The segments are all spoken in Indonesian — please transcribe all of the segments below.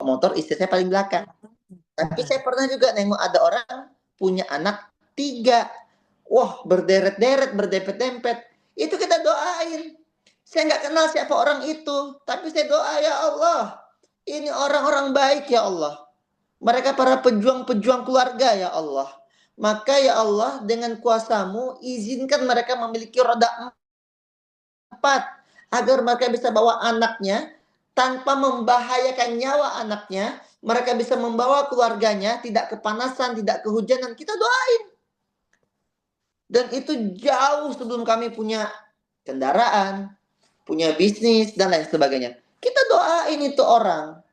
motor, istri saya paling belakang. Tapi saya pernah juga nengok ada orang punya anak 3. Wah, berderet-deret, berdempet-dempet. Itu kita doain. Saya nggak kenal siapa orang itu, tapi saya doa, ya Allah, ini orang-orang baik ya Allah. Mereka para pejuang-pejuang keluarga ya Allah. Maka ya Allah, dengan kuasamu, izinkan mereka memiliki roda 4. Agar mereka bisa bawa anaknya tanpa membahayakan nyawa anaknya. Mereka bisa membawa keluarganya, tidak kepanasan, tidak kehujanan. Kita doain. Dan itu jauh sebelum kami punya kendaraan, punya bisnis, dan lain sebagainya. Kita doain itu orang.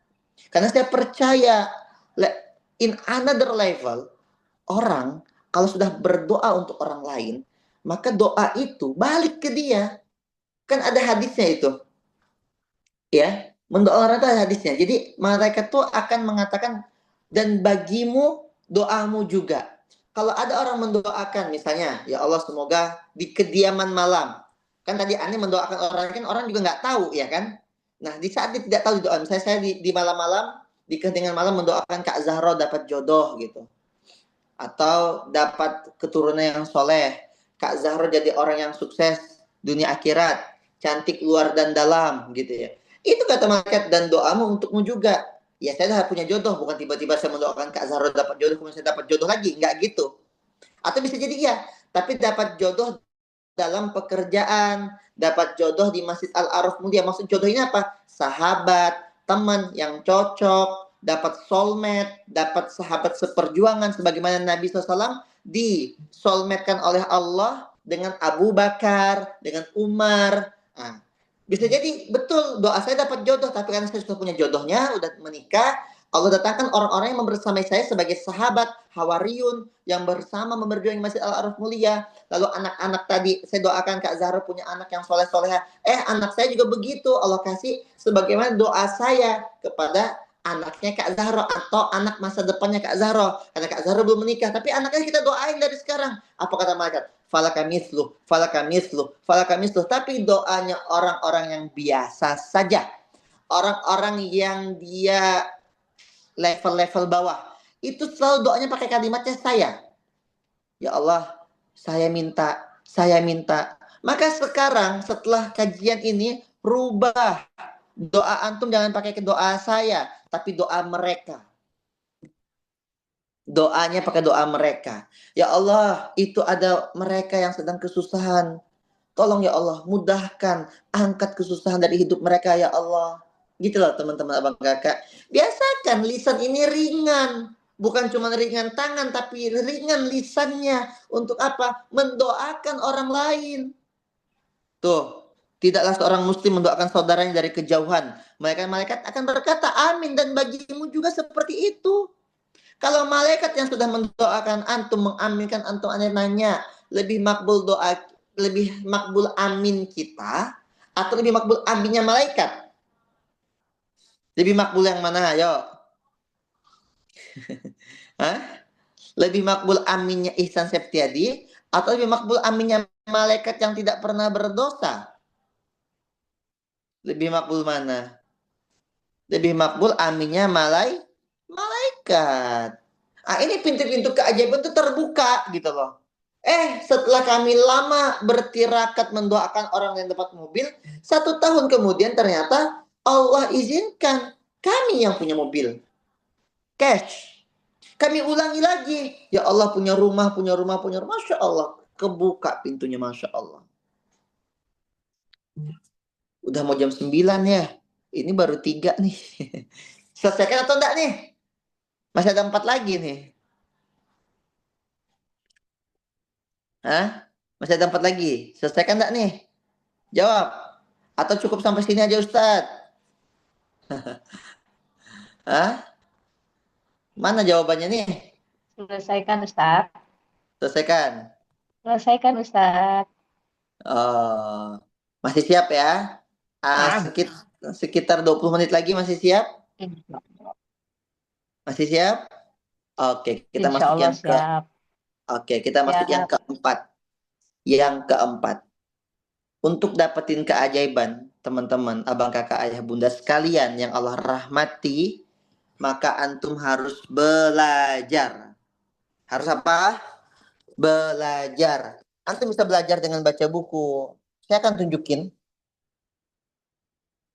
Karena saya percaya, in another level, orang kalau sudah berdoa untuk orang lain, maka doa itu balik ke dia. Kan ada hadisnya itu. Ya, mendoa orang itu ada hadisnya. Jadi malaikat tuh akan mengatakan, dan bagimu doamu juga. Kalau ada orang mendoakan misalnya, ya Allah semoga di kediaman malam. Kan tadi aneh mendoakan orang, kan orang juga nggak tahu ya kan. Nah di saat dia tidak tahu doa, misalnya saya di malam-malam, di keheningan malam mendoakan Kak Zahra dapat jodoh gitu. Atau dapat keturunan yang soleh. Kak Zahra jadi orang yang sukses dunia akhirat. Cantik luar dan dalam gitu ya. Itu kata malaikat, dan doamu untukmu juga. Ya saya dah punya jodoh, bukan tiba-tiba saya mendoakan Kak Zahra dapat jodoh, kemudian saya dapat jodoh lagi. Enggak gitu. Atau bisa jadi iya, tapi dapat jodoh dalam pekerjaan, dapat jodoh di Masjid Al-Araf Mulia. Maksud jodoh ini apa? Sahabat, teman yang cocok, dapat soulmate, dapat sahabat seperjuangan, sebagaimana Nabi SAW disoulmatekan oleh Allah dengan Abu Bakar, dengan Umar. Nah, bisa jadi betul doa saya dapat jodoh, tapi karena saya sudah punya jodohnya, udah menikah, Allah datangkan orang-orang yang membersamai saya sebagai sahabat, hawariyun, yang bersama memberjuang Masjid Al-Araf Mulia. Lalu anak-anak tadi, saya doakan Kak Zahra punya anak yang soleh-soleha. Anak saya juga begitu, Allah kasih sebagaimana doa saya kepada anaknya Kak Zahra, atau anak masa depannya Kak Zahra. Karena Kak Zahra belum menikah, tapi anaknya kita doain dari sekarang. Apa kata malaikat? Falakamislu, falakamislu, falakamislu. Tapi doanya orang-orang yang biasa saja. Orang-orang yang dia level-level bawah. Itu selalu doanya pakai kalimatnya saya. Ya Allah, saya minta, saya minta. Maka sekarang setelah kajian ini, rubah. Doa antum jangan pakai doa saya, tapi doa mereka. Doanya pakai doa mereka. Ya Allah, itu ada mereka yang sedang kesusahan. Tolong ya Allah, mudahkan, angkat kesusahan dari hidup mereka ya Allah. Gitu loh teman-teman abang kakak. Biasakan lisan ini ringan. Bukan cuma ringan tangan, tapi ringan lisannya. Untuk apa? Mendoakan orang lain. Tuh, tidaklah seorang muslim mendoakan saudaranya dari kejauhan. Malaikat akan berkata, amin, dan bagimu juga seperti itu. Kalau malaikat yang sudah mendoakan antum, mengaminkan antum, aneh nanya, lebih makbul doa, lebih makbul amin kita, atau lebih makbul aminnya malaikat? Lebih makbul yang mana? Ayo. Hah? Lebih makbul aminnya Ihsan Septiadi, atau lebih makbul aminnya malaikat yang tidak pernah berdosa? Lebih makbul mana? Lebih makbul aminnya malaikat. Ini pintu-pintu keajaiban itu terbuka gitu loh. Setelah kami lama bertirakat mendoakan orang yang dapat mobil, 1 tahun kemudian ternyata Allah izinkan kami yang punya mobil. Cash. Kami ulangi lagi. Ya Allah, punya rumah. Masya Allah. Kebuka pintunya, Masya Allah. Udah mau jam 9 ya. Ini baru 3 nih. Selesaikan atau enggak nih? Masih ada 4 lagi nih. Hah? Masih ada 4 lagi. Selesaikan enggak nih? Jawab. Atau cukup sampai sini aja Ustadz? Hah? Mana jawabannya nih? Selesaikan Ustaz. Selesaikan. Selesaikan Ustaz. Oh, masih siap ya? Ah, Sekitar 20 menit lagi masih siap? Masih siap? Oke, kita Insya masuk Allah yang ke siap. Oke, kita masuk yang Siap. keempat. Yang keempat. Untuk dapetin keajaiban, teman-teman, abang kakak ayah bunda sekalian yang Allah rahmati, maka antum harus belajar. Harus apa? Belajar. Antum bisa belajar dengan baca buku. Saya akan tunjukin.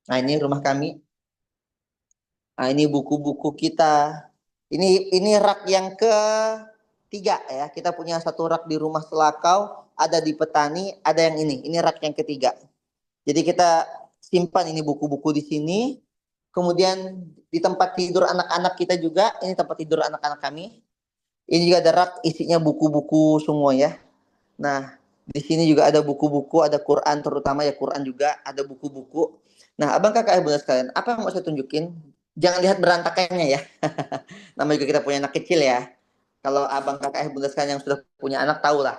Nah, ini rumah kami. Nah, ini buku-buku kita. Ini rak yang ketiga ya. Kita punya satu rak di rumah Selakau, ada di Petani, ada yang ini. Ini rak yang ketiga. Jadi kita simpan ini buku-buku di sini. Kemudian di tempat tidur anak-anak kita juga, ini tempat tidur anak-anak kami. Ini juga ada rak isinya buku-buku semua ya. Nah, di sini juga ada buku-buku, ada Quran terutama ya, Quran juga, ada buku-buku. Nah, abang kakak ibu sekalian, apa yang mau saya tunjukin? Jangan lihat berantakannya ya. Namanya juga kita punya anak kecil ya. Kalau abang kakak ibu sekalian yang sudah punya anak tahu lah.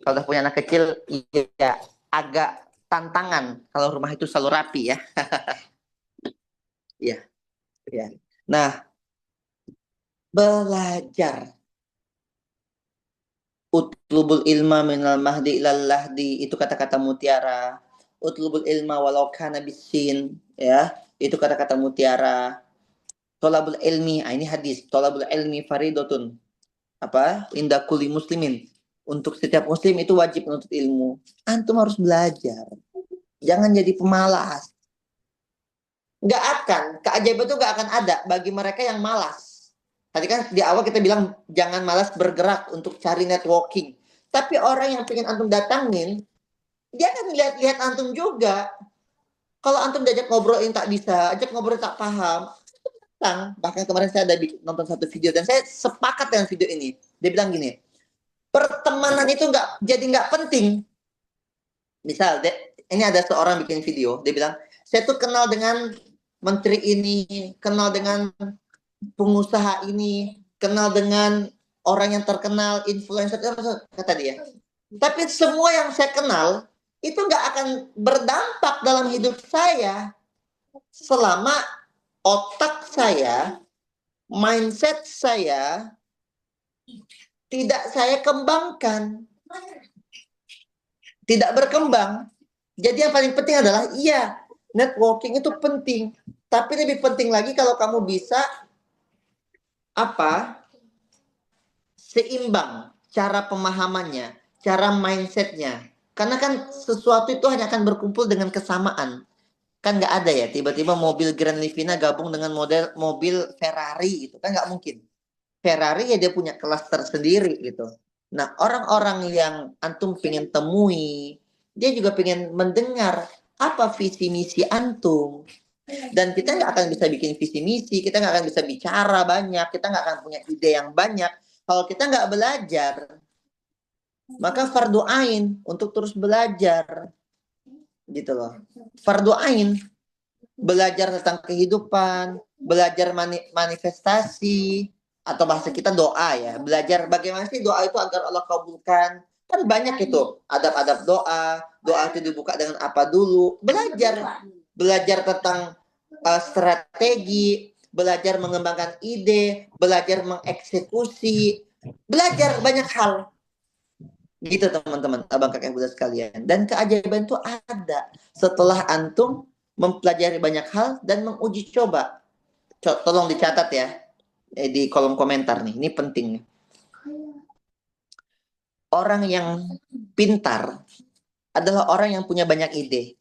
Kalau sudah punya anak kecil, ya agak tantangan kalau rumah itu selalu rapi ya. Iya, ya. Nah, belajar. Utlubul ilma minal mahdi ilal lahdi, itu kata-kata mutiara. Utlubul ilma walau kana bisin, ya, itu kata-kata mutiara. Tolabul ilmi, ini hadis. Tolabul ilmi faridotun, apa? Indah kulli muslimin. Untuk setiap muslim itu wajib menuntut ilmu. Antum harus belajar. Jangan jadi pemalas. Nggak akan, keajaiban itu nggak akan ada bagi mereka yang malas. Tadi kan di awal kita bilang jangan malas bergerak untuk cari networking. Tapi orang yang pengen antum datangin, dia akan lihat-lihat antum juga. Kalau antum diajak ngobrol yang tak bisa, ajak ngobrol tak paham, datang. Bahkan kemarin saya ada nonton satu video dan saya sepakat dengan video ini. Dia bilang gini, pertemanan itu nggak penting. Misal, ini ada seorang bikin video, dia bilang, saya tuh kenal dengan menteri ini, kenal dengan pengusaha ini, kenal dengan orang yang terkenal, influencer, kata dia. Tapi semua yang saya kenal, itu nggak akan berdampak dalam hidup saya selama otak saya, mindset saya, tidak saya kembangkan. Tidak berkembang. Jadi yang paling penting adalah, iya, networking itu penting. Tapi lebih penting lagi kalau kamu bisa seimbang cara pemahamannya, cara mindsetnya. Karena kan sesuatu itu hanya akan berkumpul dengan kesamaan. Kan nggak ada ya, tiba-tiba mobil Grand Livina gabung dengan model mobil Ferrari gitu. Kan nggak mungkin. Ferrari ya dia punya kelas tersendiri gitu. Nah, orang-orang yang antum pengen temui, dia juga pengen mendengar apa visi misi antum. Dan kita nggak akan bisa bikin visi misi, kita nggak akan bisa bicara banyak, kita nggak akan punya ide yang banyak. Kalau kita nggak belajar, maka fardu ain untuk terus belajar, gitu loh. Fardu ain, belajar tentang kehidupan, belajar manifestasi, atau bahasa kita doa ya. Belajar bagaimana sih doa itu agar Allah kabulkan. Kan banyak itu adab-adab doa, doa itu dibuka dengan apa dulu. Belajar tentang strategi, belajar mengembangkan ide, belajar mengeksekusi, belajar banyak hal. Gitu teman-teman, abang kakak ibu sekalian. Dan keajaiban itu ada setelah antum mempelajari banyak hal dan menguji coba. Tolong dicatat ya di kolom komentar nih, ini penting. Orang yang pintar adalah orang yang punya banyak ide.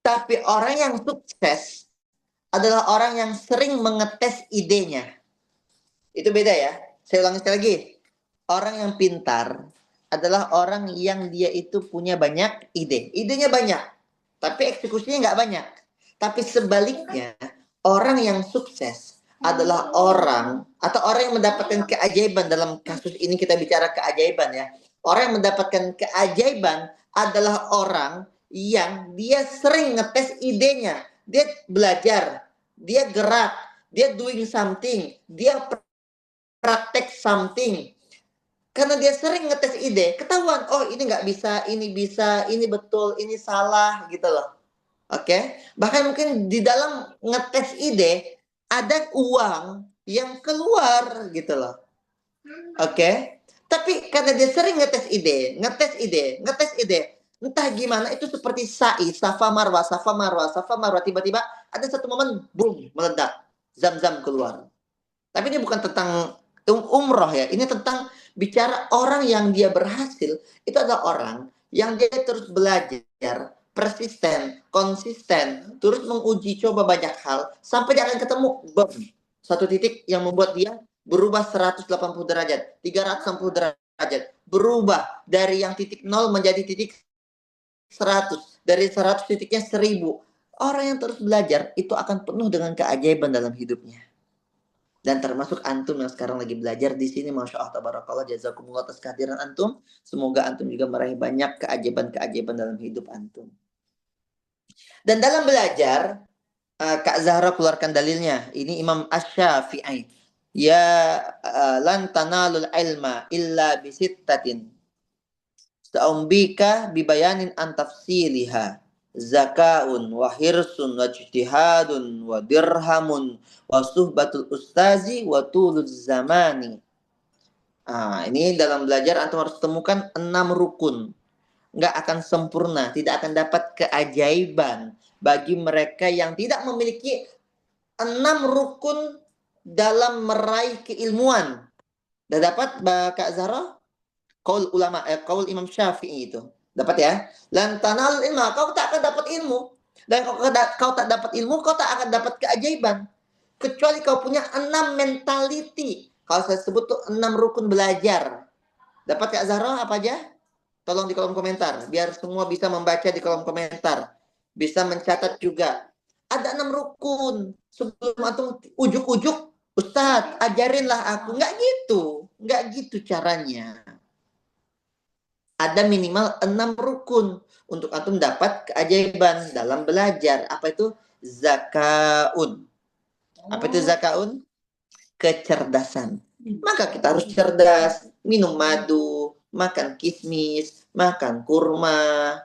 Tapi orang yang sukses adalah orang yang sering mengetes idenya. Itu beda ya. Saya ulangi sekali lagi. Orang yang pintar adalah orang yang dia itu punya banyak ide. Idenya banyak, tapi eksekusinya nggak banyak. Tapi sebaliknya, orang yang sukses adalah orang atau orang yang mendapatkan keajaiban. Dalam kasus ini kita bicara keajaiban ya. Orang yang mendapatkan keajaiban adalah orang yang dia sering ngetes idenya. Dia belajar, dia gerak, dia doing something, dia praktek something. Karena dia sering ngetes ide, ketahuan, oh ini nggak bisa, ini betul, ini salah, gitu loh. Oke, bahkan mungkin di dalam ngetes ide ada uang yang keluar gitu loh. Oke, tapi karena dia sering ngetes ide, entah gimana itu seperti sa'i, safa marwah, tiba-tiba ada satu momen, boom, meledak. Zam-zam keluar. Tapi ini bukan tentang umroh ya. Ini tentang bicara orang yang dia berhasil. Itu adalah orang yang dia terus belajar, persisten, konsisten, terus menguji coba banyak hal sampai dia akan ketemu satu titik yang membuat dia berubah 180 derajat, 360 derajat, berubah dari yang titik 0 menjadi titik 100, dari 100 titiknya 1000. Orang yang terus belajar itu akan penuh dengan keajaiban dalam hidupnya. Dan termasuk antum yang sekarang lagi belajar di sini, masya Allah tabarakallah, jazakumullah atas kehadiran antum. Semoga antum juga meraih banyak keajaiban-keajaiban dalam hidup antum. Dan dalam belajar, Kak Zahra keluarkan dalilnya. Ini Imam Asy-Syafi'i. Ya lan tanalul ilma illa bisittatin. Sa'umbika bibayanin an tafsiliha. Zakaun wa hirsun wa ijtihadun wa dirhamun wa suhbatul ustazi wa tulul zamani. Ini dalam belajar antum harus temukan 6 rukun. Nggak akan sempurna, tidak akan dapat keajaiban bagi mereka yang tidak memiliki 6 rukun dalam meraih keilmuan. Udah dapat Kak Zahra? Qaul ulama, qaul Imam Syafi'i itu. Dapat ya? Lan tanal ilma, kau tak akan dapat ilmu. Dan kau tak dapat ilmu, kau tak akan dapat keajaiban. Kecuali kau punya 6 mentality. Kalau saya sebut tuh 6 rukun belajar. Dapat Kak Zahra apa aja? Tolong di kolom komentar. Biar semua bisa membaca di kolom komentar. Bisa mencatat juga. Ada 6 rukun. Sebelum antum ujuk-ujuk, Ustadz, ajarinlah aku. Nggak gitu. Nggak gitu caranya. Ada minimal 6 rukun untuk antum dapat keajaiban dalam belajar. Apa itu? Zakaun. Apa itu zakaun? Kecerdasan. Maka kita harus cerdas, minum madu, makan kismis, makan kurma,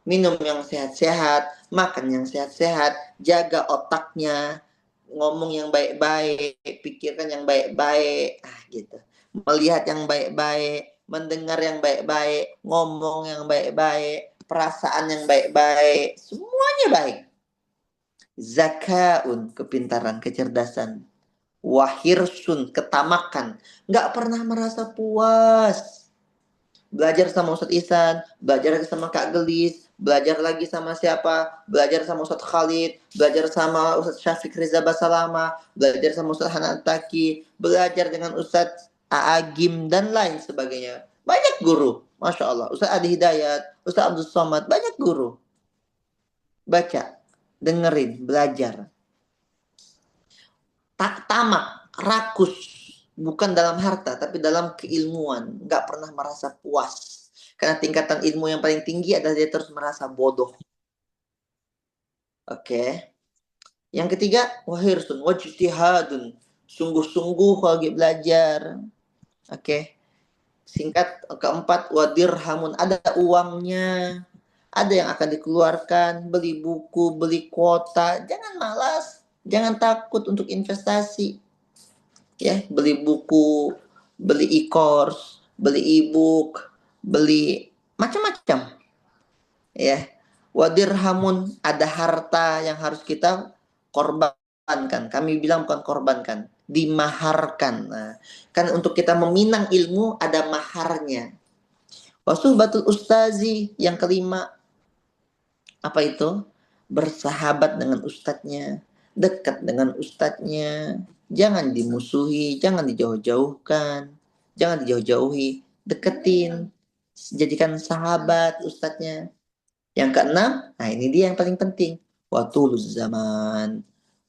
minum yang sehat-sehat, makan yang sehat-sehat, jaga otaknya, ngomong yang baik-baik, pikirkan yang baik-baik, gitu. Melihat yang baik-baik, mendengar yang baik-baik, ngomong yang baik-baik, perasaan yang baik-baik, semuanya baik. Zakaun, kepintaran, kecerdasan. Wahirsun, ketamakan. Nggak pernah merasa puas. Belajar sama Ustadz Ihsan, belajar lagi sama Kak Gelis, belajar lagi sama siapa, belajar sama Ustadz Khalid, belajar sama Ustadz Syafiq Riza Basalama, belajar sama Ustadz Hanan Taki, belajar dengan Ustadz Aagim, dan lain sebagainya. Banyak guru, Masya Allah. Ustadz Adi Hidayat, Ustadz Abdul Somad, banyak guru. Baca, dengerin, belajar. Tak tamak, rakus, bukan dalam harta, tapi dalam keilmuan. Nggak pernah merasa puas. Karena tingkatan ilmu yang paling tinggi adalah dia terus merasa bodoh. Oke. Yang ketiga, wahirsun, wajtihadun. Sungguh-sungguh lagi belajar. Oke. Singkat, keempat, wadirhamun. Ada uangnya. Ada yang akan dikeluarkan. Beli buku, beli kuota. Jangan malas. Jangan takut untuk investasi. Ya, beli buku, beli e-course, beli e-book, beli macam-macam. Ya. Wadirhamun, ada harta yang harus kita korbankan. Kami bilang bukan korbankan, dimaharkan. Nah, kan untuk kita meminang ilmu ada maharnya. Wasuhbatul ustazi, yang kelima, apa itu? Bersahabat dengan ustadznya, dekat dengan ustadznya. Jangan dimusuhi, jangan dijauh-jauhkan, jangan dijauh-jauhi, deketin, jadikan sahabat ustadznya. Yang keenam, nah ini dia yang paling penting. Watuluz zaman,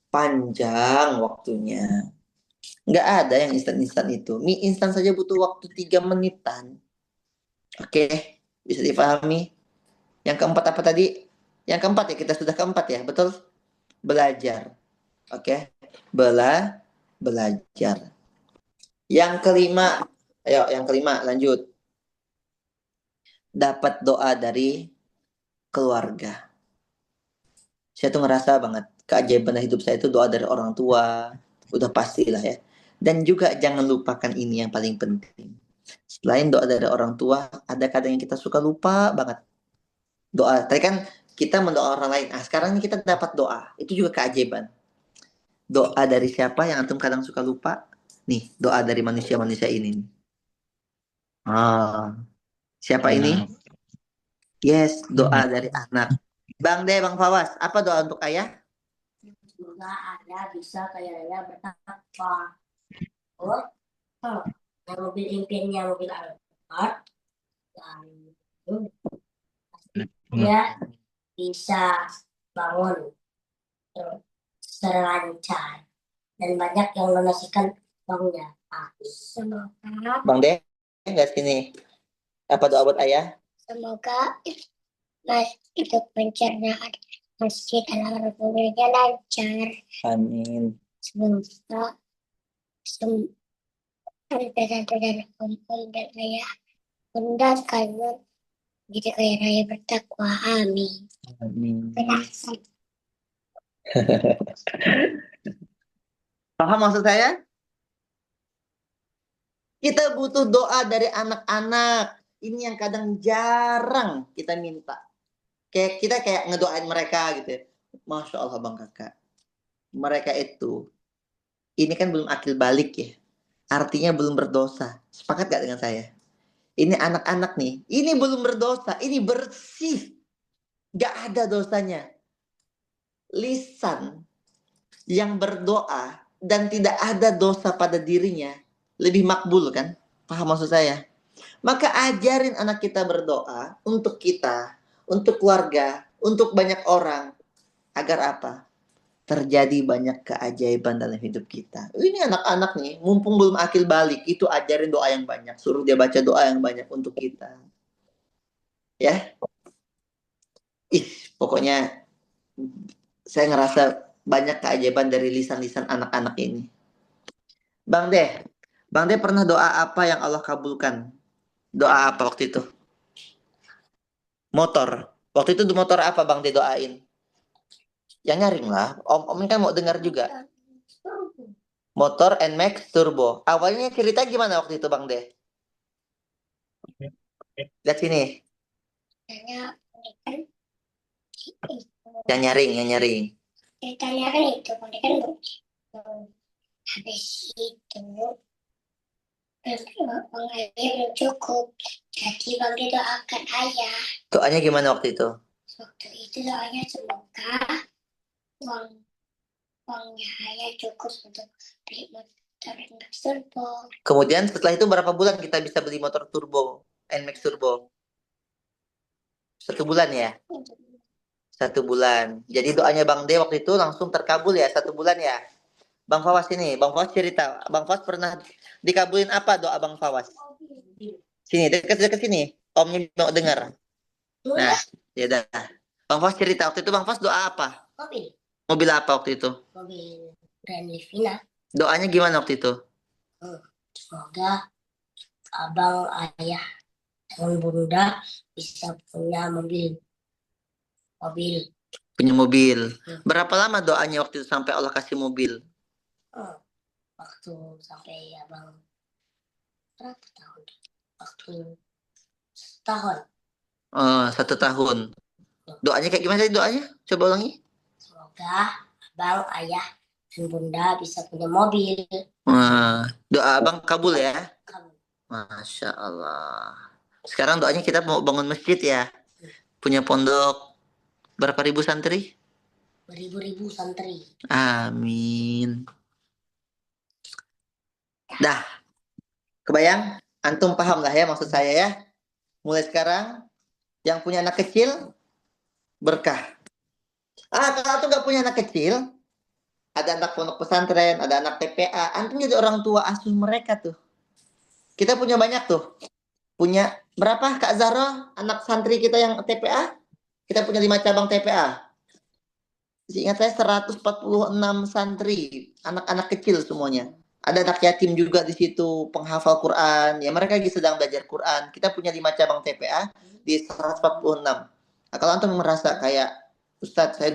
panjang waktunya. Nggak ada yang instan-instan itu. Mie instan saja butuh waktu 3 menitan. Oke, bisa dipahami. Yang keempat apa tadi? Yang keempat ya, kita sudah keempat ya, betul? Belajar. Oke, belajar. Yang kelima, ayo yang kelima lanjut. Dapat doa dari keluarga. Saya tuh ngerasa banget keajaiban hidup saya itu doa dari orang tua. Udah pastilah ya. Dan juga jangan lupakan ini yang paling penting. Selain doa dari orang tua, ada kadang yang kita suka lupa banget. Doa. Tadi kan kita mendoa orang lain. Sekarang ini kita dapat doa. Itu juga keajaiban. Doa dari siapa yang antum kadang suka lupa? Nih, doa dari manusia-manusia ini. Ah, siapa ini? Anak. Yes, doa dari anak. Bang De, Bang Fawas, apa doa untuk ayah? Semoga Anda bisa kaya raya bertakwa. Oh, yang mobil impiannya mobil Alphard, dan dia bisa bangun selancar dan banyak yang menyaksikan uangnya. Semoga Bang De, nggak sini. Apa doa buat ayah? semoga untuk pencernaan masjid Al-Arabiyah lancar. Amin. Semoga saudara-saudara kumpul dan ayah bunda sekalian jadi kaya raya bertakwa. Amin. Amin. Berhasil. Paham maksud saya? Kita butuh doa dari anak-anak. Ini yang kadang jarang kita minta. Kayak kita kayak ngedoain mereka gitu ya. Masya Allah Bang Kakak. Mereka itu, ini kan belum akil balik ya. Artinya belum berdosa. Sepakat gak dengan saya? Ini anak-anak nih. Ini belum berdosa. Ini bersih. Gak ada dosanya. Lisan yang berdoa dan tidak ada dosa pada dirinya lebih makbul kan? Paham maksud saya? Maka ajarin anak kita berdoa untuk kita, untuk keluarga, untuk banyak orang. Agar apa? Terjadi banyak keajaiban dalam hidup kita. Ini anak-anak nih, mumpung belum akil balik, itu ajarin doa yang banyak. Suruh dia baca doa yang banyak untuk kita. Ya, pokoknya saya ngerasa banyak keajaiban dari lisan-lisan anak-anak ini. Bang De pernah doa apa yang Allah kabulkan? Doa apa waktu itu? Motor. Waktu itu motor apa Bang De doain? Yang nyaring lah. Om ini kan mau dengar juga. Motor NMAX Turbo. Awalnya cerita gimana waktu itu Bang De? Lihat sini. Yang nyaring. Ceritanya kan itu, kan habis itu uang ayah belum cukup, jadi Bang De doakan ayah. Doanya gimana waktu itu? Waktu itu doanya semoga uangnya ayah cukup untuk beli motor NMAX Turbo. Kemudian setelah itu berapa bulan kita bisa beli motor turbo, NMAX Turbo? 1 bulan ya? 1 bulan. Jadi doanya Bang De waktu itu langsung terkabul ya 1 bulan ya? Bang Fawas ini, Bang Fawas cerita. Bang Fawas pernah dikabulin apa doa Bang Fawas? Sini, dekat-dekat sini. Omnya mau dengar. Nah, ya dah. Bang Fawas cerita waktu itu Bang Fawas doa apa? Mobil. Mobil apa waktu itu? Mobil Grand Livina. Doanya gimana waktu itu? Semoga abang, ayah, dan bunda bisa punya mobil. Punya mobil. Berapa lama doanya waktu itu sampai Allah kasih mobil? Waktu sampai abang berapa tahun? Waktu setahun. 1 tahun. Doanya kayak gimana sih doanya? Coba ulangi. Semoga abang, ayah, dan bunda bisa punya mobil. Doa abang kabul ya? Kabul. Masya Allah. Sekarang doanya kita mau bangun masjid ya? Punya pondok berapa ribu santri? Beribu-ribu santri. Amin. Dah. Kebayang? Antum paham lah ya maksud saya ya? Mulai sekarang, yang punya anak kecil, berkah. Kalau antum gak punya anak kecil, ada anak pondok pesantren, ada anak TPA, antum jadi orang tua asuh mereka tuh. Kita punya banyak tuh. Punya berapa Kak Zahra, anak santri kita yang TPA? Kita punya 5 cabang TPA. Seingat saya 146 santri, anak-anak kecil semuanya. Ada anak yatim juga di situ, penghafal Quran. Ya mereka lagi sedang belajar Quran. Kita punya 5 cabang TPA di 146. Nah, kalau antum merasa kayak Ustadz saya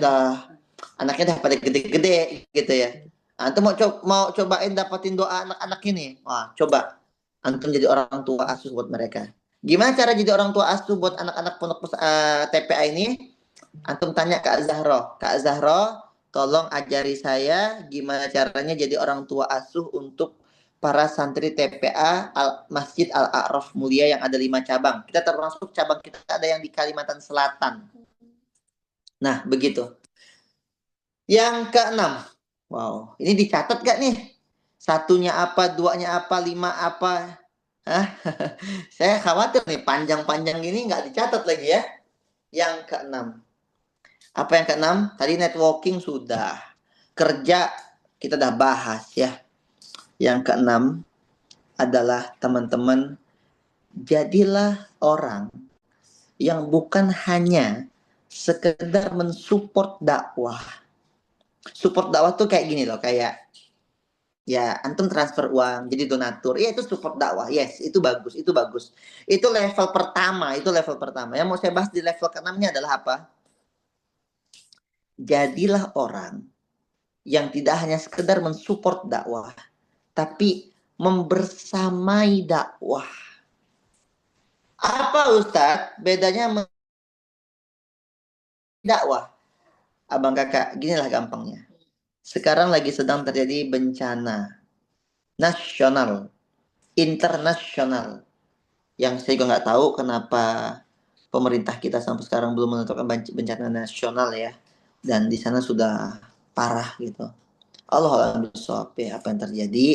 anaknya udah pada gede-gede gitu ya. Antum mau cobain dapatin doa anak-anak ini. Wah, coba. Antum jadi orang tua asuh buat mereka. Gimana cara jadi orang tua asuh buat anak-anak pondok TPA ini? Antum tanya Kak Zahra. Kak Zahra tolong ajari saya gimana caranya jadi orang tua asuh untuk para santri TPA Masjid Al-A'raf Mulia yang ada 5 cabang. Kita termasuk cabang kita ada yang di Kalimantan Selatan. Nah, begitu. Yang keenam. Wow, ini dicatat gak nih? Satunya apa, duanya apa, 5 apa? Hah? Saya khawatir nih, panjang-panjang gini nggak dicatat lagi ya. Yang keenam. Apa yang keenam? Tadi networking sudah. Kerja kita udah bahas ya. Yang keenam adalah teman-teman, jadilah orang yang bukan hanya sekedar mensupport dakwah. Support dakwah tuh kayak gini loh, kayak ya antum transfer uang jadi donatur. Iya, itu support dakwah. Yes, itu bagus, itu bagus. Itu level pertama, itu level pertama. Yang mau saya bahas di level keenamnya adalah apa? Jadilah orang yang tidak hanya sekedar mensupport dakwah, tapi membersamai dakwah. Apa Ustadz bedanya dakwah? Abang kakak, ginilah gampangnya. Sekarang lagi sedang terjadi bencana nasional, internasional. Yang saya juga nggak tahu kenapa pemerintah kita sampai sekarang belum menentukan bencana nasional ya. Dan di sana sudah parah gitu. Allah a'lam bishawab ya apa yang terjadi.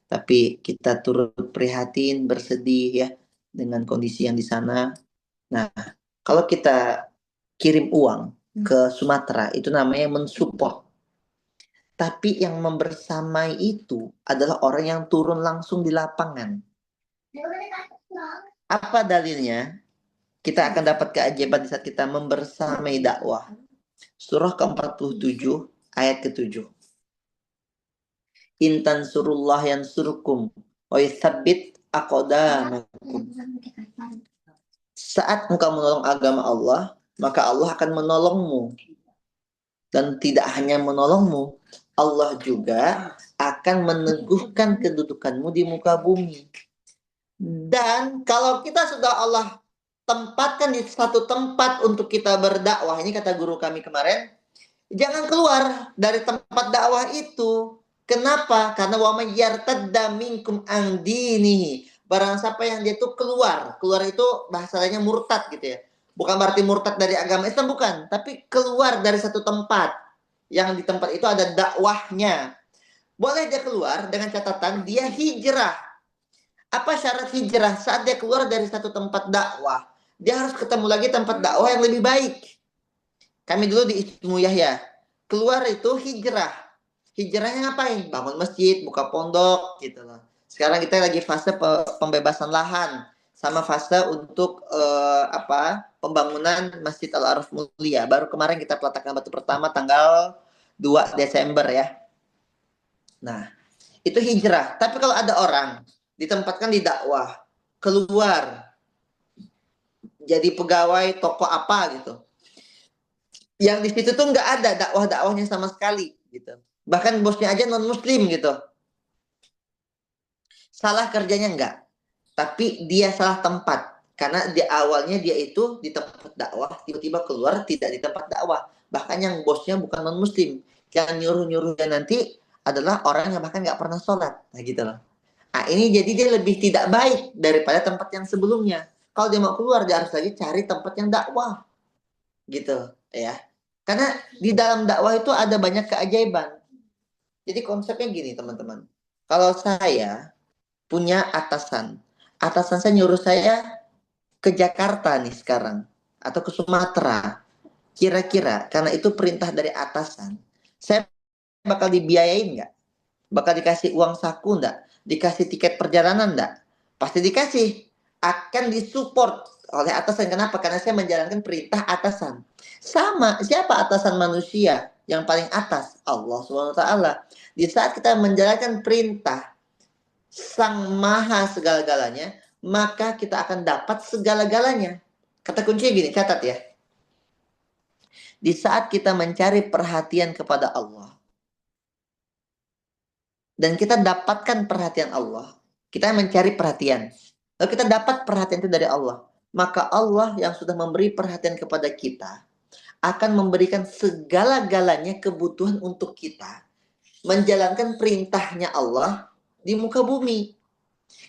Tapi kita turut prihatin, bersedih ya dengan kondisi yang di sana. Nah, kalau kita kirim uang ke Sumatera, itu namanya mensupport. Tapi yang membersamai itu adalah orang yang turun langsung di lapangan. Apa dalilnya? Kita akan dapat keajaiban di saat kita membersamai dakwah. Surah ke-47 ayat ke-7. Intan surullah yang surkum wa yuthabbit aqdamakum. Saat engkau menolong agama Allah, maka Allah akan menolongmu. Dan tidak hanya menolongmu, Allah juga akan meneguhkan kedudukanmu di muka bumi. Dan kalau kita sudah Allah tempatkan di satu tempat untuk kita berdakwah, ini kata guru kami kemarin, jangan keluar dari tempat dakwah itu. Kenapa? Karena wa may yartadda minkum an dinihi. Barang siapa yang dia itu keluar. Keluar itu bahasanya murtad gitu ya. Bukan berarti murtad dari agama Islam, bukan. Tapi keluar dari satu tempat. Yang di tempat itu ada dakwahnya. Boleh dia keluar dengan catatan dia hijrah. Apa syarat hijrah? Saat dia keluar dari satu tempat dakwah, dia harus ketemu lagi tempat dakwah yang lebih baik. Kami dulu di Ismu Yahya. Keluar itu hijrah. Hijrahnya ngapain? Bangun masjid, buka pondok gitu loh. Sekarang kita lagi fase pembebasan lahan sama fase untuk pembangunan Masjid Al-A'raf Mulia. Baru kemarin kita peletakan batu pertama tanggal 2 Desember ya. Nah, itu hijrah. Tapi kalau ada orang ditempatkan di dakwah, keluar jadi pegawai toko apa gitu, yang di situ tuh nggak ada dakwahnya sama sekali gitu. Bahkan bosnya aja non muslim gitu. Salah kerjanya enggak, tapi dia salah tempat. Karena di awalnya dia itu di tempat dakwah, tiba-tiba keluar tidak di tempat dakwah. Bahkan yang bosnya bukan non muslim. Yang nyuruh-nyuruhnya nanti adalah orang yang bahkan nggak pernah sholat. Nah gitu loh. Nah ini jadi dia lebih tidak baik daripada tempat yang sebelumnya. Kalau dia mau keluar, dia harus lagi cari tempat yang dakwah. Gitu ya. Karena di dalam dakwah itu ada banyak keajaiban. Jadi konsepnya gini teman-teman. Kalau saya punya atasan saya nyuruh saya ke Jakarta nih sekarang. Atau ke Sumatera. Kira-kira karena itu perintah dari atasan. Saya bakal dibiayain nggak? Bakal dikasih uang saku nggak? Dikasih tiket perjalanan nggak? Pasti dikasih. Akan disupport oleh atasan. Kenapa? Karena saya menjalankan perintah atasan. Sama, siapa atasan manusia? Yang paling atas, Allah SWT. Di saat kita menjalankan perintah Sang Maha segala-galanya, maka kita akan dapat segala-galanya. Kata kuncinya gini, catat ya. Di saat kita mencari perhatian kepada Allah, dan kita dapatkan perhatian Allah, kita mencari perhatian, lalu kita dapat perhatian itu dari Allah, maka Allah yang sudah memberi perhatian kepada kita akan memberikan segala-galanya kebutuhan untuk kita menjalankan perintahnya Allah di muka bumi.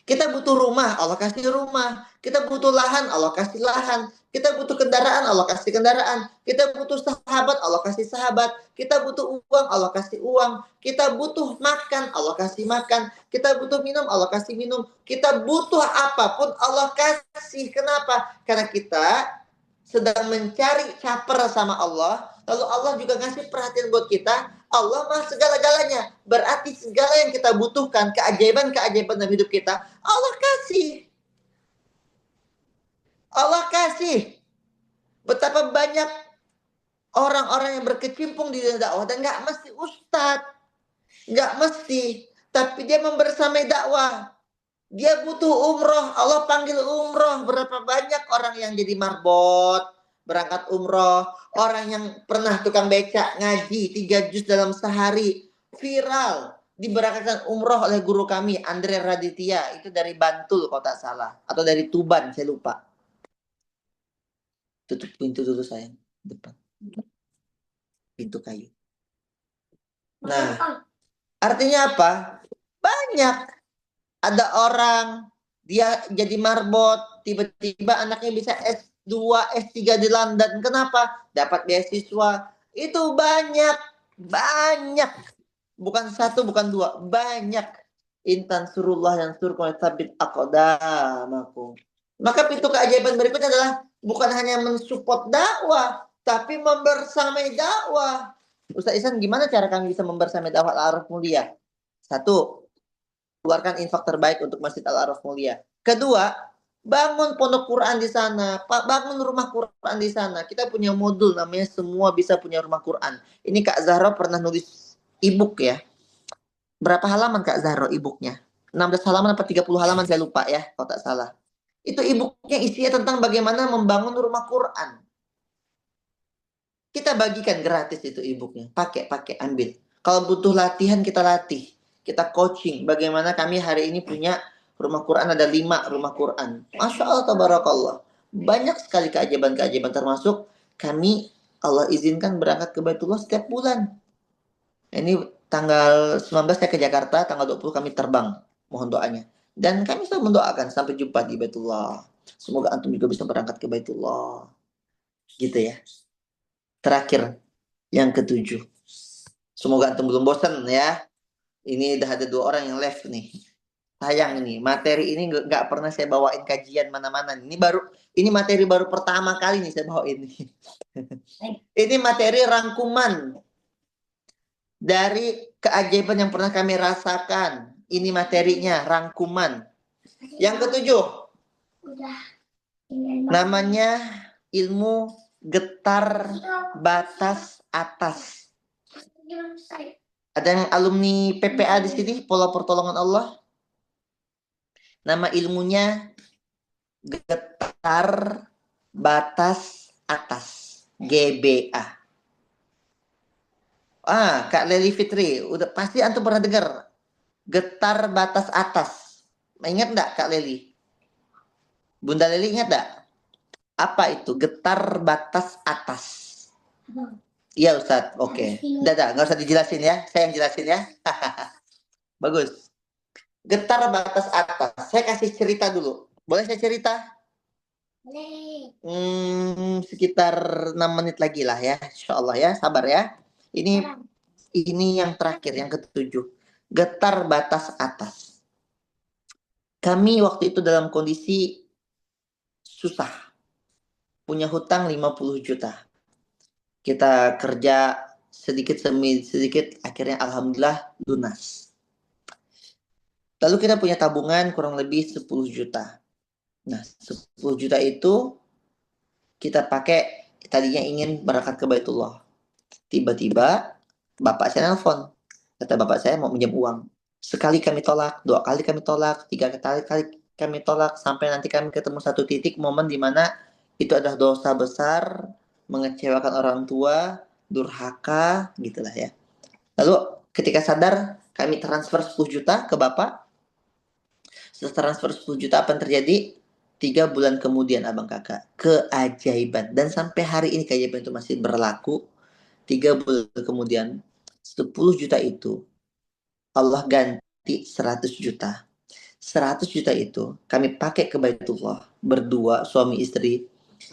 Kita butuh rumah, Allah kasih rumah. Kita butuh lahan, Allah kasih lahan. Kita butuh kendaraan, Allah kasih kendaraan. Kita butuh sahabat, Allah kasih sahabat. Kita butuh uang, Allah kasih uang. Kita butuh makan, Allah kasih makan. Kita butuh minum, Allah kasih minum. Kita butuh apapun, Allah kasih. Kenapa? Karena kita sedang mencari caper sama Allah. Lalu Allah juga ngasih perhatian buat kita. Allah mah segala-galanya. Berarti segala yang kita butuhkan, keajaiban-keajaiban dalam hidup kita, Allah kasih. Allah kasih. Betapa banyak orang-orang yang berkecimpung di dunia dakwah dan nggak mesti ustadz, nggak mesti, tapi dia membersamai dakwah. Dia butuh umroh, Allah panggil umroh. Berapa banyak orang yang jadi marbot, berangkat umroh. Orang yang pernah tukang becak ngaji 3 juz dalam sehari. Viral. Diberangkatkan umroh oleh guru kami, Andre Raditya. Itu dari Bantul kalau tak salah. Atau dari Tuban, saya lupa. Tutup pintu dulu sayang. Depan. Pintu kayu. Nah, artinya apa? Banyak. Ada orang, dia jadi marbot, tiba-tiba anaknya bisa S2, S3 di London. Kenapa? Dapat beasiswa. Itu banyak. Bukan satu, bukan dua. Banyak. Intan surullah yang surkum sabit aqdamakum. Maka pintu keajaiban berikutnya adalah bukan hanya mensupport dakwah, tapi membersamai dakwah. Ustaz Ihsan, gimana cara kami bisa membersamai dakwah Al-Araf Mulia? 1, keluarkan infak terbaik untuk Masjid Al-Araf Mulia. Kedua, bangun pondok Quran di sana, bangun rumah Quran di sana. Kita punya modul namanya Semua Bisa Punya Rumah Quran. Ini Kak Zahra pernah nulis e-book ya. Berapa halaman Kak Zahra e-booknya? 16 halaman apa 30 halaman saya lupa ya, kalau tak salah. Itu e-booknya isinya tentang bagaimana membangun rumah Quran. Kita bagikan gratis itu e-booknya. Pakai, ambil. Kalau butuh latihan kita latih. Kita coaching. Bagaimana kami hari ini punya rumah Quran, ada 5 rumah Quran. Masya Allah, tabarakallah. Banyak sekali keajaiban-keajaiban, termasuk kami Allah izinkan berangkat ke Baitullah setiap bulan. Ini tanggal 19 saya ke Jakarta, tanggal 20 kami terbang. Mohon doanya. Dan kami selalu mendoakan sampai jumpa di Baitullah. Semoga antum juga bisa berangkat ke Baitullah. Gitu ya. Terakhir, yang ke-7. Semoga antum belum bosan ya. Ini udah ada 2 orang yang left nih. Sayang ini, materi ini nggak pernah saya bawain kajian mana-mana. Ini materi baru pertama kali nih saya bawain. Ini materi rangkuman dari keajaiban yang pernah kami rasakan. Ini materinya, rangkuman. Yang ke-7, namanya ilmu getar batas atas. Ada yang alumni PPA di sini, Pola Pertolongan Allah? Nama ilmunya getar batas atas, GBA. Kak Leli Fitri, udah pasti antum pernah dengar getar batas atas. Ingat enggak Kak Leli? Bunda Leli ingat enggak? Apa itu getar batas atas? Iya Ustadz, oke. Udah, nggak usah dijelasin ya. Saya yang jelasin ya. Bagus. Getar batas atas. Saya kasih cerita dulu. Boleh saya cerita? Sekitar 6 menit lagi lah ya. Insya Allah ya, sabar ya. Ini yang terakhir, yang ke-7. Getar batas atas. Kami waktu itu dalam kondisi susah. Punya hutang 50 juta. Kita kerja sedikit demi sedikit, akhirnya alhamdulillah lunas. Lalu kita punya tabungan kurang lebih 10 juta. Nah, 10 juta itu kita pakai, tadinya ingin berangkat ke Baitullah. Tiba-tiba bapak saya nelfon. Kata bapak saya mau pinjam uang. Sekali kami tolak, 2 kali kami tolak, 3 kali kami tolak, sampai nanti kami ketemu satu titik momen di mana itu adalah dosa besar, mengecewakan orang tua, durhaka, gitulah ya. Lalu ketika sadar, kami transfer 10 juta ke bapak. Setelah transfer 10 juta, apa yang terjadi? 3 bulan kemudian abang kakak, keajaiban. Dan sampai hari ini keajaiban itu masih berlaku. 3 bulan kemudian 10 juta itu Allah ganti 100 juta. 100 juta itu kami pakai ke Baitullah berdua suami istri.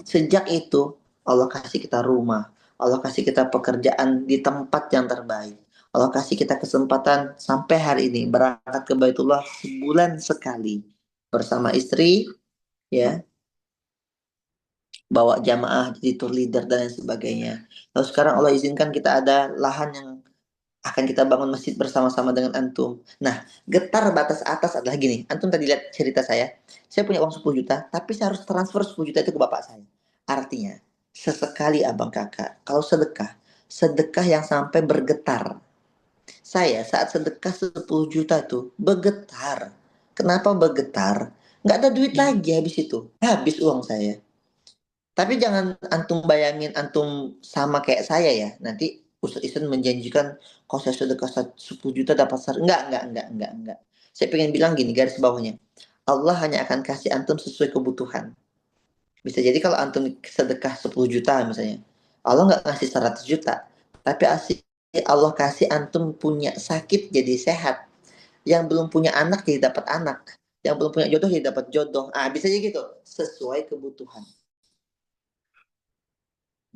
Sejak itu Allah kasih kita rumah, Allah kasih kita pekerjaan di tempat yang terbaik. Allah kasih kita kesempatan sampai hari ini berangkat ke Baitullah sebulan sekali bersama istri, ya, bawa jamaah jadi tour leader dan lain sebagainya. Lalu sekarang Allah izinkan kita ada lahan yang akan kita bangun masjid bersama-sama dengan antum. Nah, getar batas atas adalah gini. Antum tadi lihat cerita saya punya uang 10 juta, tapi saya harus transfer 10 juta itu ke bapak saya. Artinya, sesekali abang kakak, kalau sedekah, sedekah yang sampai bergetar. Saya saat sedekah 10 juta tuh bergetar. Kenapa bergetar? Nggak ada duit lagi habis itu. Habis uang saya. Tapi jangan antum bayangin antum sama kayak saya ya. Nanti Ustaz Isen menjanjikan kalau saya sedekah 10 juta dapat enggak. Saya pengen bilang gini garis bawahnya. Allah hanya akan kasih antum sesuai kebutuhan. Bisa jadi kalau antum sedekah 10 juta misalnya. Allah nggak ngasih 100 juta. Tapi Allah kasih antum punya sakit jadi sehat. Yang belum punya anak jadi dapat anak. Yang belum punya jodoh jadi dapat jodoh. Ah, bisa jadi gitu. Sesuai kebutuhan.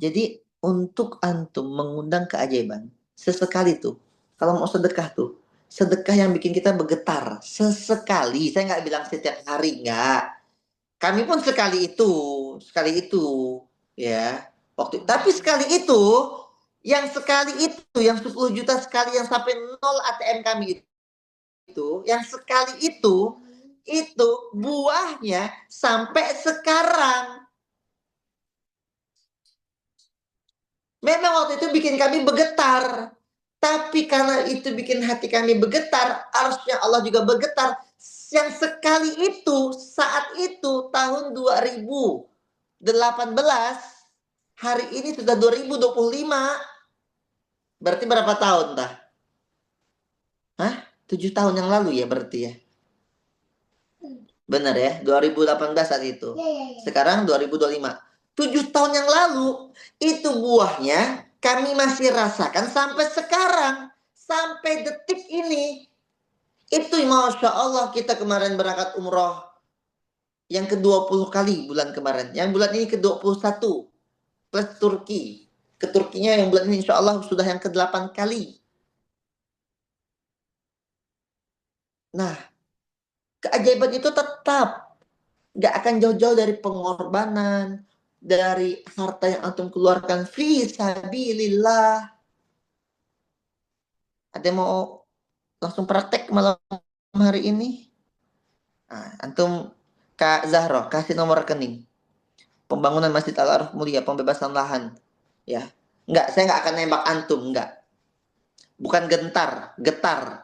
Jadi untuk antum mengundang keajaiban, sesekali tuh, kalau mau sedekah tuh, sedekah yang bikin kita bergetar, sesekali, saya nggak bilang setiap hari, nggak. Kami pun sekali itu, ya. Tapi sekali itu, yang 10 juta sekali yang sampai nol ATM kami itu, yang sekali itu buahnya sampai sekarang. Memang waktu itu bikin kami bergetar. Tapi karena itu bikin hati kami bergetar, harusnya Allah juga bergetar. Yang sekali itu, saat itu, tahun 2018, hari ini sudah 2025. Berarti berapa tahun, tah? Hah? 7 tahun yang lalu ya berarti ya? Benar ya? 2018 saat itu. Sekarang 2025. 7 tahun yang lalu, itu buahnya kami masih rasakan sampai sekarang. Sampai detik ini. Itu Masya Allah kita kemarin berangkat umroh. Yang ke-20 kali bulan kemarin. Yang bulan ini ke-21. Plus Turki. Ke Turkinya yang bulan ini Insya Allah sudah yang ke-8 kali. Nah, keajaiban itu tetap. Gak akan jauh-jauh dari pengorbanan. Dari harta yang antum keluarkan. Fi sabilillah. Ada yang mau langsung praktek malam hari ini? Nah, antum Kak Zahro, kasih nomor rekening. Pembangunan Masjid Al-Araf Mulia, pembebasan lahan. Ya. Enggak, saya nggak akan nembak antum, enggak. Bukan getar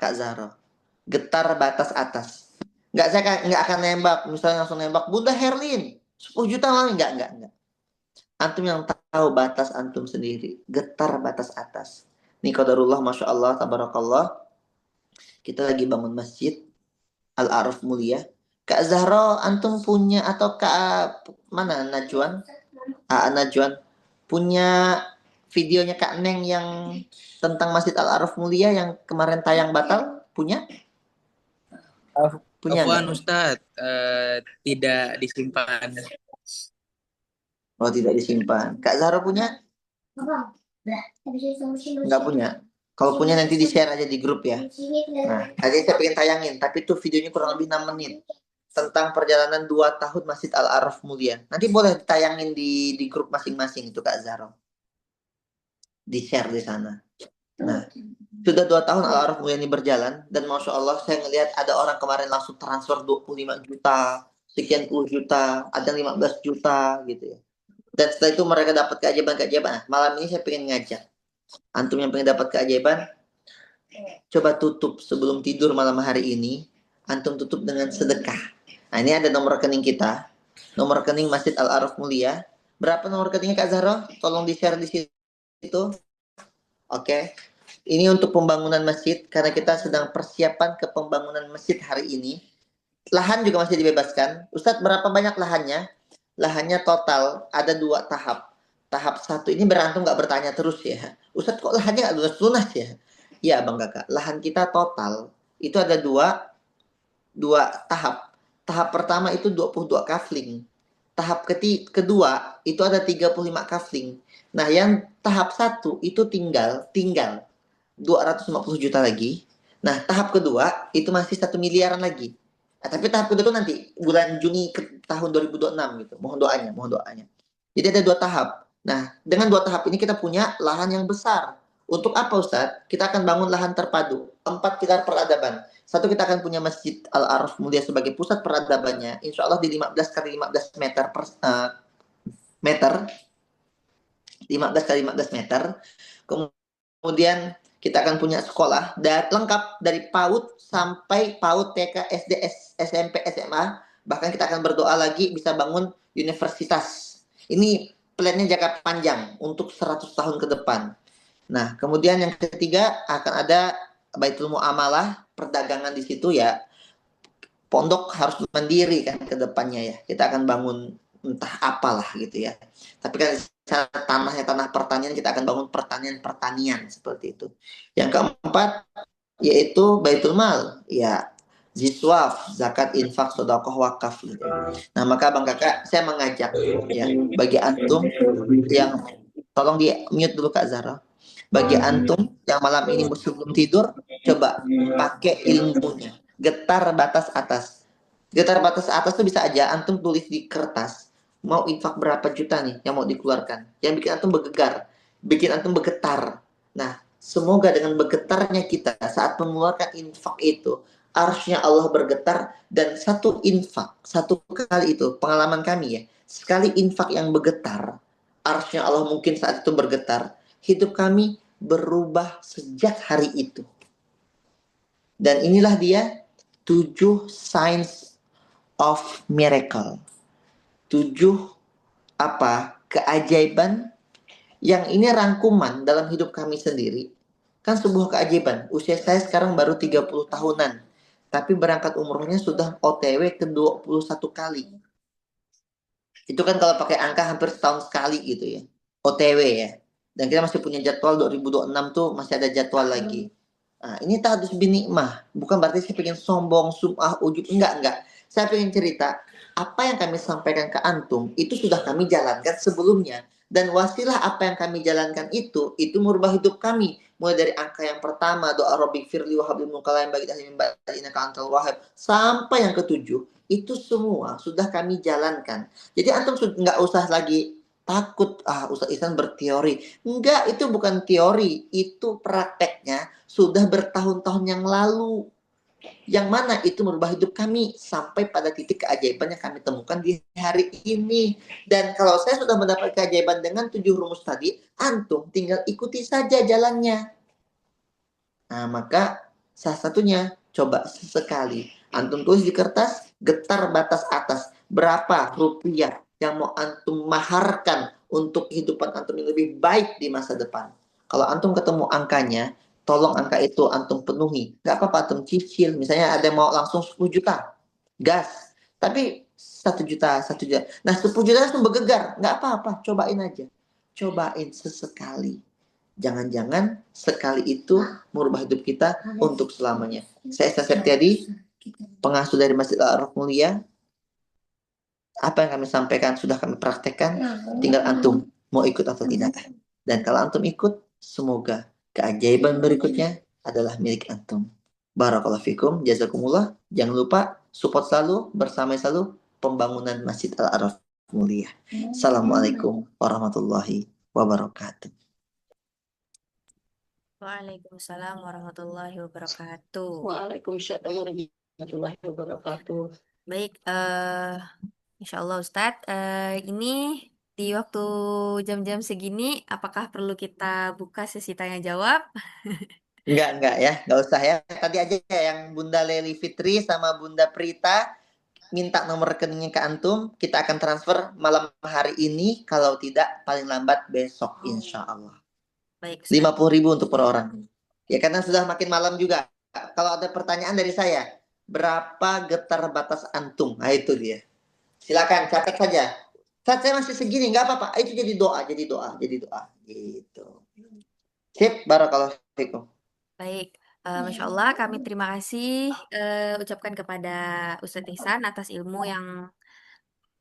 Kak Zahro. Getar batas atas. Enggak, saya nggak akan nembak, misalnya langsung nembak Bunda Herlin, 10 juta lah, enggak. Antum yang tahu batas antum sendiri, getar batas atas. Ini qadarullah, Masya Allah, tabarakallah. Kita lagi bangun masjid Al-Araf Mulia. Kak Zahro, antum punya atau Kak mana Najwan? Najwan punya videonya Kak Neng yang tentang Masjid Al-Araf Mulia yang kemarin tayang batal? Punya? Punya Afwan nggak? Ustadz, tidak disimpan. Oh, tidak disimpan. Kak Zahro punya? Nggak punya. Kalau punya nanti di-share aja di grup ya. Nah, tadi saya pengen tayangin, tapi itu videonya kurang lebih 6 menit. Tentang perjalanan 2 tahun Masjid Al-Araf Mulia. Nanti boleh ditayangin di grup masing-masing itu Kak Zahro. Di-share di sana. Nah, sudah 2 tahun Al-Araf Mulia ini berjalan. Dan Masya Allah saya ngelihat ada orang kemarin langsung transfer 25 juta, sekian puluh juta, ada 15 juta gitu ya. Dan setelah itu mereka dapat keajaiban-keajaiban. Nah, malam ini saya pengen ngajak. Antum yang pengen dapat keajaiban, coba tutup sebelum tidur malam hari ini. Antum tutup dengan sedekah. Nah, ini ada nomor rekening kita. Nomor rekening Masjid Al-Araf Mulia. Berapa nomor rekeningnya Kak Zahro? Tolong di-share di situ. Oke. Ini untuk pembangunan masjid. Karena kita sedang persiapan ke pembangunan masjid hari ini. lahan juga masih dibebaskan. Ustadz, berapa banyak lahannya? Lahannya total ada 2 tahap. Tahap 1 ini berantum nggak bertanya terus ya. Ustadz, kok lahannya nggak lunas ya? Ya Bang Kakak, lahan kita total itu ada dua tahap. Tahap pertama itu 22 kafling. Tahap kedua itu ada 35 kafling. Nah, yang tahap 1 itu tinggal 250 juta lagi. Nah, tahap kedua itu masih 1 miliaran lagi. Nah, tapi tahap kedua itu nanti bulan Juni ke tahun 2026 gitu. Mohon doanya, mohon doanya. Jadi ada 2 tahap. Nah, dengan 2 tahap ini kita punya lahan yang besar. Untuk apa Ustadz? Kita akan bangun lahan terpadu. 4 pilar peradaban. Satu, kita akan punya Masjid Al-Araf Mulia sebagai pusat peradabannya. Insya Allah di 15 kali 15 meter meter. 15 kali 15 meter. Kemudian kita akan punya sekolah lengkap dari PAUD sampai PAUD, TK, SD, SMP, SMA. Bahkan kita akan berdoa lagi bisa bangun universitas. Ini plannya jangka panjang untuk 100 tahun ke depan. Nah, kemudian yang ketiga akan ada Baitul Muamalah, perdagangan di situ ya. Pondok harus mandiri kan ke depannya ya. Kita akan bangun entah apalah gitu ya. Tapi kan tanahnya tanah pertanian, kita akan bangun pertanian seperti itu. Yang keempat yaitu Baitul Mal, ya, ziswaf, zakat, infak, sedekah, wakaf gitu. Nah, maka Bang Kakak, saya mengajak ya bagi antum yang, tolong di mute dulu Kak Zara. Bagi antum yang malam ini sebelum tidur, coba pakai ilmunya. Getar batas atas. Getar batas atas tuh bisa aja antum tulis di kertas. Mau infak berapa juta nih yang mau dikeluarkan. Yang bikin antum bergegar. Bikin antum bergetar. Nah, semoga dengan bergetarnya kita saat mengeluarkan infak itu, arsy-nya Allah bergetar, dan satu infak, satu kali itu, pengalaman kami ya, sekali infak yang bergetar, arsy-nya Allah mungkin saat itu bergetar, hidup kami berubah sejak hari itu. Dan inilah dia 7 signs of miracle. 7 keajaiban yang ini rangkuman dalam hidup kami sendiri. Kan sebuah keajaiban. Usia saya sekarang baru 30 tahunan. Tapi berangkat umrohnya sudah OTW ke 21 kali. Itu kan kalau pakai angka hampir setahun sekali gitu ya. OTW ya. Dan kita masih punya jadwal 2026 tuh masih ada jadwal lagi. Nah, ini tahdus binikmah. Bukan berarti saya pengen sombong, sum'ah, ujub. Enggak. Saya pengen cerita, apa yang kami sampaikan ke antum, itu sudah kami jalankan sebelumnya. Dan wasilah apa yang kami jalankan itu merubah hidup kami. Mulai dari angka yang pertama, doa Rabbi firli wa habli mukalayim bagi ahli min ba'dina ka'antal wahab, sampai yang ketujuh, itu semua sudah kami jalankan. Jadi antum nggak usah lagi takut, Ustaz Ihsan berteori. Enggak, itu bukan teori, itu prakteknya sudah bertahun-tahun yang lalu. Yang mana itu merubah hidup kami sampai pada titik keajaiban yang kami temukan di hari ini. Dan kalau saya sudah mendapat keajaiban dengan 7 rumus tadi, antum tinggal ikuti saja jalannya. Nah, maka salah satunya coba sesekali antum tulis di kertas, getar batas atas, berapa rupiah yang mau antum maharkan untuk kehidupan antum yang lebih baik di masa depan. Kalau antum ketemu angkanya, tolong angka itu antum penuhi. Nggak apa-apa antum cicil. Misalnya ada yang mau langsung 10 juta, gas. Tapi 1 juta, 1 juta. Nah, 10 juta langsung bergegar. Nggak apa-apa, cobain aja. Cobain sesekali. Jangan-jangan sekali itu merubah hidup kita untuk selamanya. Saya Ihsan Septiadi, pengasuh dari Masjid Al-Araf Mulia. Apa yang kami sampaikan sudah kami praktekkan, tinggal antum mau ikut atau tidak. Dan kalau antum ikut, semoga keajaiban berikutnya adalah milik antum. Barakallahu fikum, jazakumullah. Jangan lupa support selalu, bersama selalu pembangunan Masjid Al-Araf Mulia. Assalamualaikum warahmatullahi wabarakatuh. Waalaikumsalam warahmatullahi wabarakatuh. Waalaikumsalam warahmatullahi wabarakatuh. Baik, Insya Allah Ustadz, ini di waktu jam-jam segini, apakah perlu kita buka sesi tanya jawab? Enggak ya, enggak usah ya. Tadi aja yang Bunda Leli Fitri sama Bunda Prita minta nomor rekeningnya ke antum, kita akan transfer malam hari ini, kalau tidak paling lambat besok insya Allah. Baik, Ustadz. 50.000 untuk per orang. Ya karena sudah makin malam juga. Kalau ada pertanyaan dari saya, berapa getar batas antum. Nah, itu dia. Silakan catat saja. Saat saya masih segini, nggak apa-apa. Itu jadi doa. Gitu. Sip, barakallahu fikum. Baik, Masya Allah, kami terima kasih ucapkan kepada Ustadz Ihsan atas ilmu yang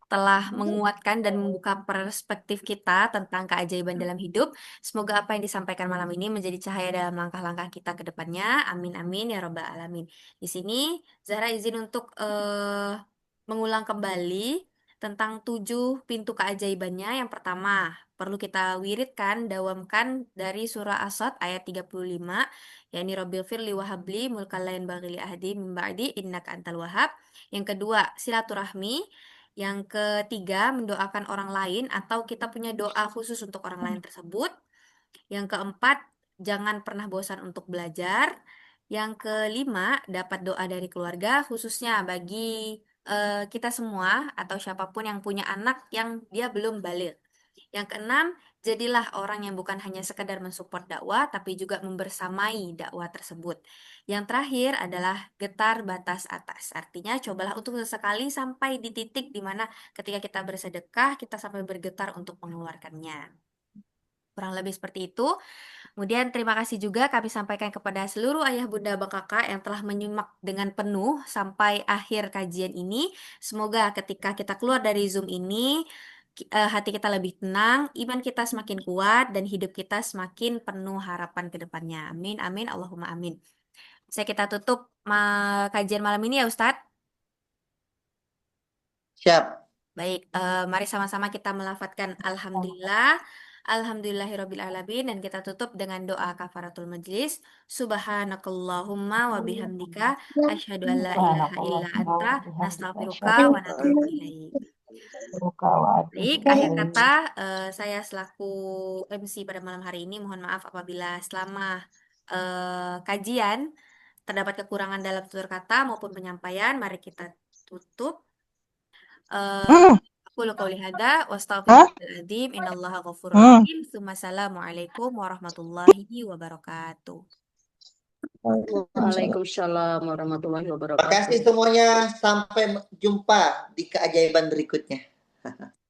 telah menguatkan dan membuka perspektif kita tentang keajaiban dalam hidup. Semoga apa yang disampaikan malam ini menjadi cahaya dalam langkah-langkah kita ke depannya. Amin amin ya robbal alamin. Di sini Zahra izin untuk mengulang kembali tentang 7 pintu keajaibannya. Yang pertama, perlu kita wiridkan, dawamkan dari surah As-Sadd ayat 35, yakni Rabbil firli wahabli mulkal la yanbaghi li ahadin min ba'di innaka antal wahhab. Yang kedua, silaturahmi. Yang ketiga, mendoakan orang lain atau kita punya doa khusus untuk orang lain tersebut. Yang keempat, jangan pernah bosan untuk belajar. Yang kelima, dapat doa dari keluarga khususnya bagi kita semua atau siapapun yang punya anak yang dia belum balik. Yang keenam, jadilah orang yang bukan hanya sekedar mensupport dakwah, tapi juga membersamai dakwah tersebut. Yang terakhir adalah getar batas atas. Artinya, cobalah untuk sesekali sampai di titik di mana ketika kita bersedekah, kita sampai bergetar untuk mengeluarkannya. Kurang lebih seperti itu. Kemudian terima kasih juga kami sampaikan kepada seluruh ayah bunda abang kakak yang telah menyimak dengan penuh sampai akhir kajian ini. Semoga ketika kita keluar dari Zoom ini, hati kita lebih tenang, iman kita semakin kuat, dan hidup kita semakin penuh harapan ke depannya. Amin, amin, Allahumma amin. Bisa kita tutup kajian malam ini ya Ustadz? Siap. Baik, mari sama-sama kita melafadzkan Alhamdulillah, Alhamdulillahirabbil alamin, dan kita tutup dengan doa kafaratul majlis. Subhanakallahumma wa bihamdika asyhadu an la ilaha illa anta nastaghfiruka wa natubu ilaik. Baik, akhir kata saya selaku MC pada malam hari ini mohon maaf apabila selama kajian terdapat kekurangan dalam tutur kata maupun penyampaian. Mari kita tutup. Aku qauli hadza wa astaghfirullahaladzim innallaha ghafurur rahim. Assalamualaikum warahmatullahi wabarakatuh. Waalaikumsalam warahmatullahi Terima wabarakatuh. kasih semuanya. Sampai jumpa di keajaiban berikutnya.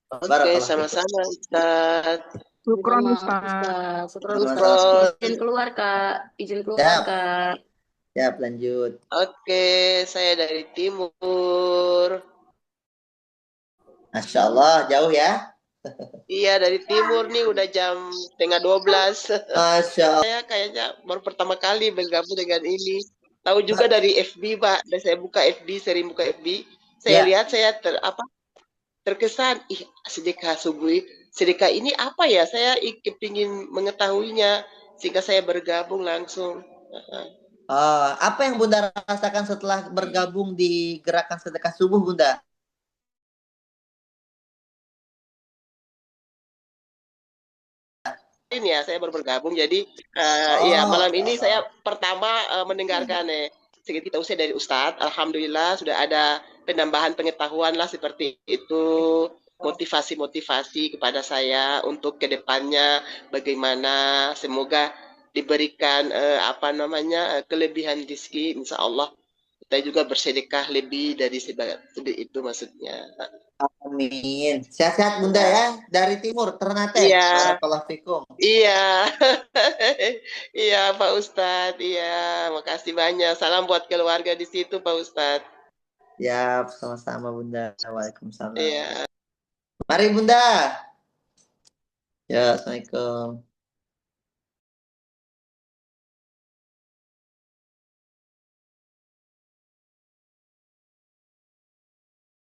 Oke, Barakallahu fikum. sama-sama Ustaz. Syukron Maaf, Ustaz. Ustaz. Syukron, Sama-sama. Ustaz. Syukron. Izin keluar, Kak. Izin keluar, Siap. Kak. Siap, lanjut. Oke, saya dari timur. Masya Allah, jauh ya. Iya, dari timur nih udah jam 11:30. Masya Allah. Saya kayaknya baru pertama kali bergabung dengan ini. Tahu juga dari FB, Pak. Dan saya buka FB, sering buka FB. Saya Ya. lihat saya terkesan, sedekah subuh. Sedekah ini apa ya? Saya kepingin mengetahuinya sehingga saya bergabung langsung. Apa yang Bunda rasakan setelah bergabung di gerakan sedekah subuh, Bunda? Ini ya, saya baru bergabung. Jadi, ya malam ini saya pertama mendengarkan sedikit usia dari Ustadz. Alhamdulillah sudah ada penambahan pengetahuan lah seperti itu. Motivasi-motivasi kepada saya untuk kedepannya bagaimana. Semoga diberikan kelebihan rezeki, insya Allah kita juga bersedekah lebih dari itu maksudnya. Amin. Sehat-sehat Bunda ya, dari timur Ternate. Iya. Barakallahu fikum. Iya. Iya Pak Ustadz. Iya, makasih banyak. Salam buat keluarga di situ Pak Ustadz. Ya, sama-sama Bunda. Waalaikumsalam. Iya. Mari Bunda. Ya, Assalamualaikum.